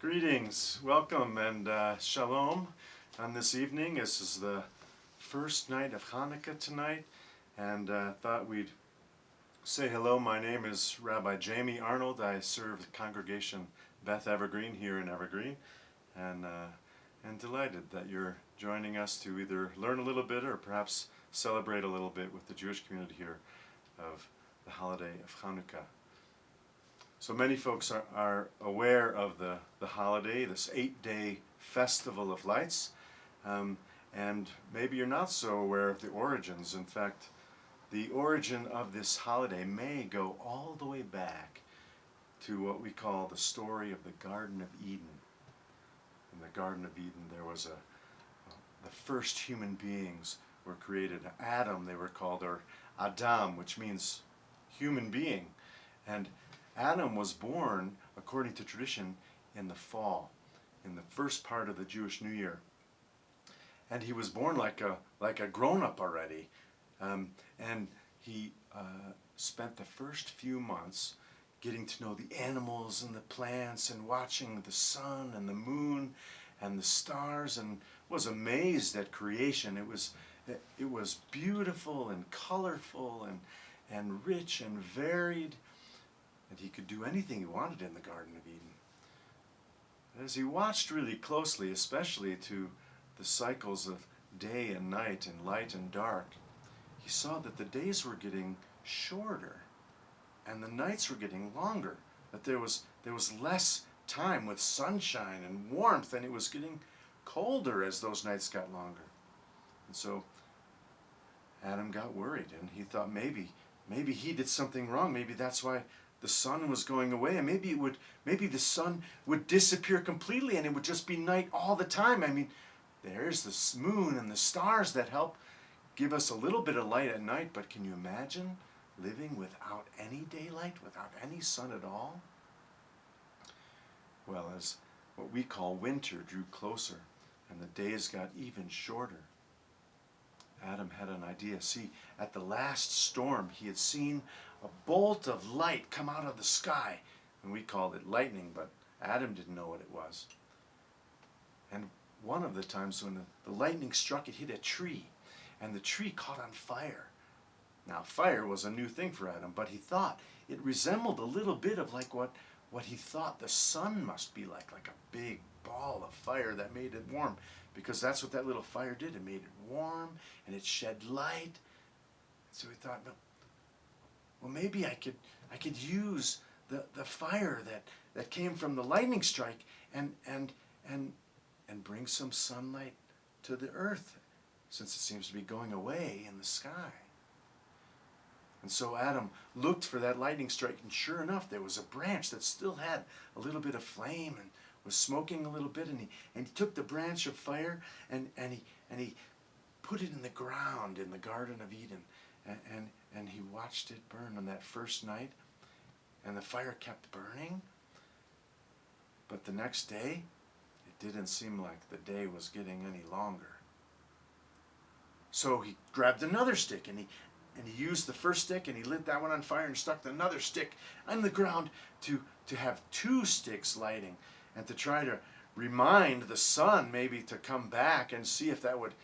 Greetings, welcome, and shalom on this evening. This is the first night of Hanukkah tonight, and thought we'd say hello. My name is Rabbi Jamie Arnold. I serve the Congregation Beth Evergreen here in Evergreen, and delighted that you're joining us to either learn a little bit or perhaps celebrate a little bit with the Jewish community here of the holiday of Hanukkah. So many folks are aware of the holiday, this 8-day festival of lights, and maybe you're not so aware of the origins. In fact, the origin of this holiday may go all the way back to what we call the story of the Garden of Eden. In the Garden of Eden there was the first human beings were created. Adam, they were called, or Adam, which means human being. And Adam was born, according to tradition, in the fall, in the first part of the Jewish New Year. And he was born like a grown-up already. And he spent the first few months getting to know the animals and the plants and watching the sun and the moon and the stars, and was amazed at creation. It was beautiful and colorful and rich and varied. And he could do anything he wanted in the Garden of Eden. As he watched really closely, especially to the cycles of day and night and light and dark, he saw that the days were getting shorter and the nights were getting longer, that there was less time with sunshine and warmth, and it was getting colder as those nights got longer. And so Adam got worried, and he thought maybe he did something wrong. Maybe that's why the sun was going away, and maybe the sun would disappear completely and it would just be night all the time. I mean, there's the moon and the stars that help give us a little bit of light at night, but can you imagine living without any daylight, without any sun at all? Well, as what we call winter drew closer and the days got even shorter, Adam had an idea. See, at the last storm, he had seen a bolt of light come out of the sky, and we called it lightning, but Adam didn't know what it was. And one of the times when the lightning struck, it hit a tree, and the tree caught on fire. Now, fire was a new thing for Adam, but he thought it resembled a little bit of like what he thought the sun must be like a big ball of fire that made it warm, because that's what that little fire did. It made it warm, and it shed light. So he thought, no, well, maybe I could use the fire that came from the lightning strike and bring some sunlight to the earth, since it seems to be going away in the sky. And so Adam looked for that lightning strike, and sure enough, there was a branch that still had a little bit of flame and was smoking a little bit, and he took the branch of fire and he put it in the ground in the Garden of Eden, and he watched it burn on that first night, and the fire kept burning. But the next day, it didn't seem like the day was getting any longer. So he grabbed another stick, and he used the first stick, and he lit that one on fire and stuck another stick on the ground to have two sticks lighting, and to try to remind the sun maybe to come back and see if that would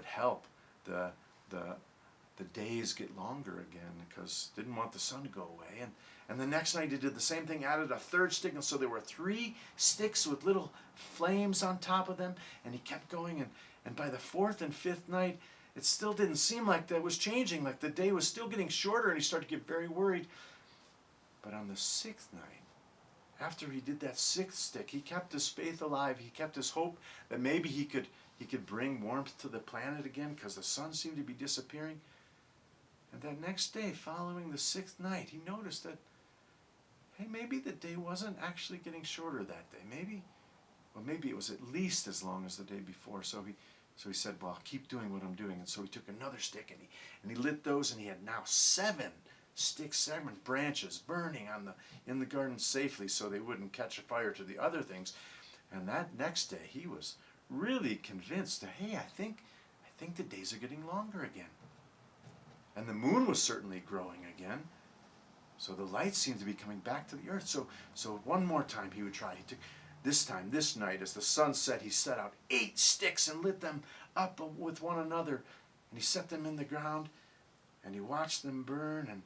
help the days get longer again, because didn't want the sun to go away. And the next night he did the same thing, added a third stick, and so there were 3 sticks with little flames on top of them, and he kept going, and by the 4th and 5th night, it still didn't seem like that was changing, like the day was still getting shorter, and he started to get very worried. But on the 6th night, after he did that 6th stick, he kept his faith alive. He kept his hope that maybe he could bring warmth to the planet again, because the sun seemed to be disappearing. And that next day, following the 6th night, he noticed that, hey, maybe the day wasn't actually getting shorter that day. Maybe it was at least as long as the day before. So he said, well, I'll keep doing what I'm doing. And so he took another stick, and he lit those, and he had now 7 sticks, 7 branches burning in the garden safely, so they wouldn't catch a fire to the other things. And that next day, he was really convinced that, hey, I think the days are getting longer again. And the moon was certainly growing again. So the light seemed to be coming back to the earth. So one more time he would try. He took This night, as the sun set, he set out 8 sticks and lit them up with one another. And he set them in the ground, and he watched them burn.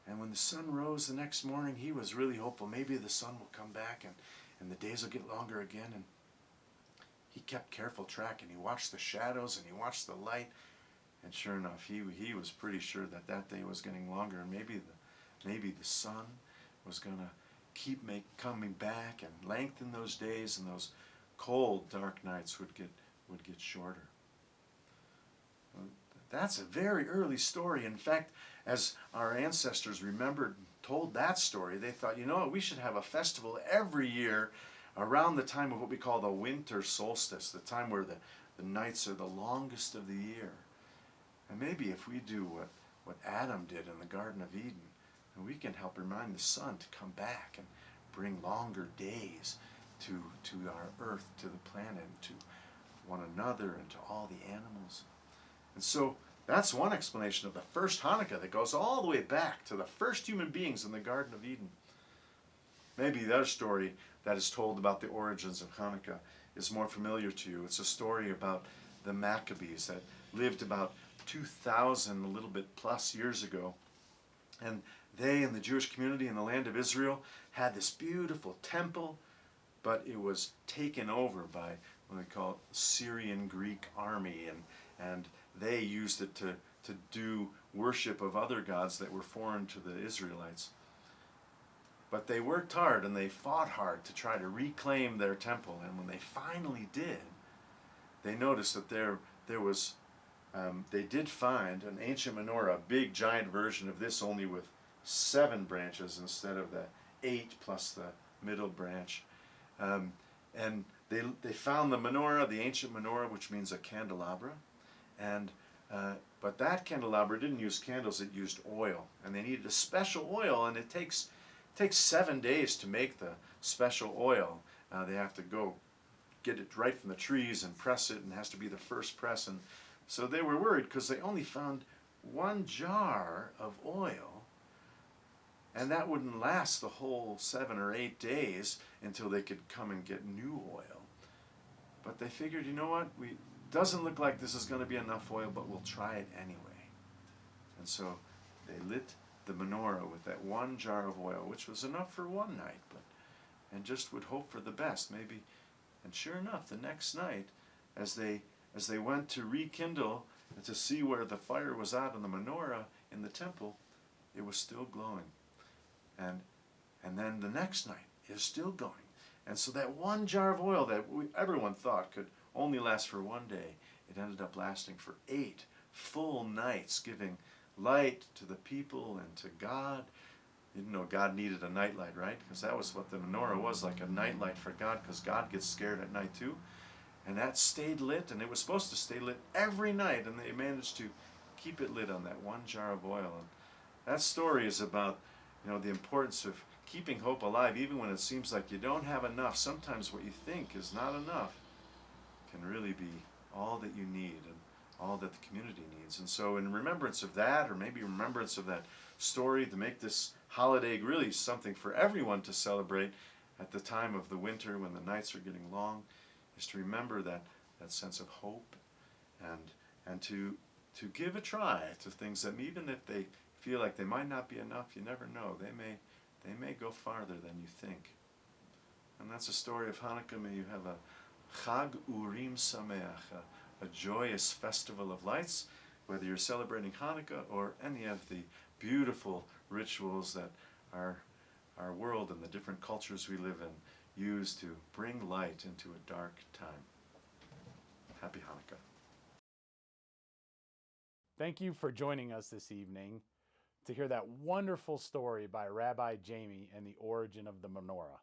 And when the sun rose the next morning, he was really hopeful. Maybe the sun will come back and the days will get longer again. And he kept careful track, and he watched the shadows, and he watched the light. And sure enough, he was pretty sure that that day was getting longer, and maybe the sun was going to keep coming back and lengthen those days, and those cold, dark nights would get shorter. That's a very early story. In fact, as our ancestors remembered and told that story, they thought, you know what, we should have a festival every year around the time of what we call the winter solstice, the time where the nights are the longest of the year. And maybe if we do what Adam did in the Garden of Eden, and we can help remind the sun to come back and bring longer days to our earth, to the planet, and to one another, and to all the animals. And so that's one explanation of the first Hanukkah that goes all the way back to the first human beings in the Garden of Eden. Maybe the other story that is told about the origins of Hanukkah is more familiar to you. It's a story about the Maccabees that lived about 2,000, a little bit plus years ago. And they and the Jewish community in the land of Israel had this beautiful temple, but it was taken over by what we call Syrian Greek army, and they used it to do worship of other gods that were foreign to the Israelites. But they worked hard and they fought hard to try to reclaim their temple, and when they finally did, they noticed that they did find an ancient menorah, a big giant version of this, only with 7 branches instead of the 8 plus the middle branch. And they found the menorah, the ancient menorah, which means a candelabra. But that candelabra didn't use candles, it used oil. And they needed a special oil, and it takes 7 days to make the special oil. They have to go get it right from the trees and press it, and it has to be the first press. And so they were worried because they only found 1 jar of oil, and that wouldn't last the whole 7 or 8 days until they could come and get new oil. But they figured, you know what, doesn't look like this is going to be enough oil, but we'll try it anyway. And so they lit the menorah with that 1 jar of oil, which was enough for one night, and just would hope for the best, maybe. And sure enough, the next night, as they went to rekindle and to see where the fire was at on the menorah in the temple, it was still glowing. And then the next night, it was still going. And so that 1 jar of oil that everyone thought could only last for 1 day, it ended up lasting for 8 full nights, giving light to the people and to God. You didn't know God needed a nightlight, right? Because that was what the menorah was, like a nightlight for God, because God gets scared at night too. And that stayed lit, and it was supposed to stay lit every night, and they managed to keep it lit on that 1 jar of oil. And that story is about, the importance of keeping hope alive, even when it seems like you don't have enough. Sometimes what you think is not enough can really be all that you need and all that the community needs. And so in remembrance of that, or maybe remembrance of that story, to make this holiday really something for everyone to celebrate at the time of the winter when the nights are getting long, is to remember that sense of hope, and to give a try to things that even if they feel like they might not be enough, you never know. They may go farther than you think. And that's the story of Hanukkah. May you have a Chag Urim Sameach, a joyous festival of lights, whether you're celebrating Hanukkah or any of the beautiful rituals that our world and the different cultures we live in use to bring light into a dark time. Happy Hanukkah. Thank you for joining us this evening to hear that wonderful story by Rabbi Jamie and the origin of the menorah.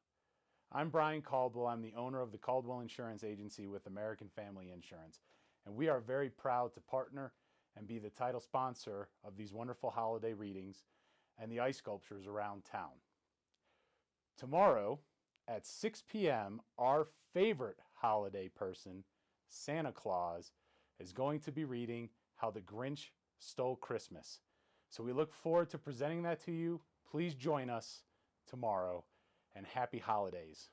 I'm Brian Caldwell. I'm the owner of the Caldwell Insurance Agency with American Family Insurance, and we are very proud to partner and be the title sponsor of these wonderful holiday readings and the ice sculptures around town. Tomorrow at 6 p.m., our favorite holiday person, Santa Claus, is going to be reading How the Grinch Stole Christmas. So we look forward to presenting that to you. Please join us tomorrow, and happy holidays.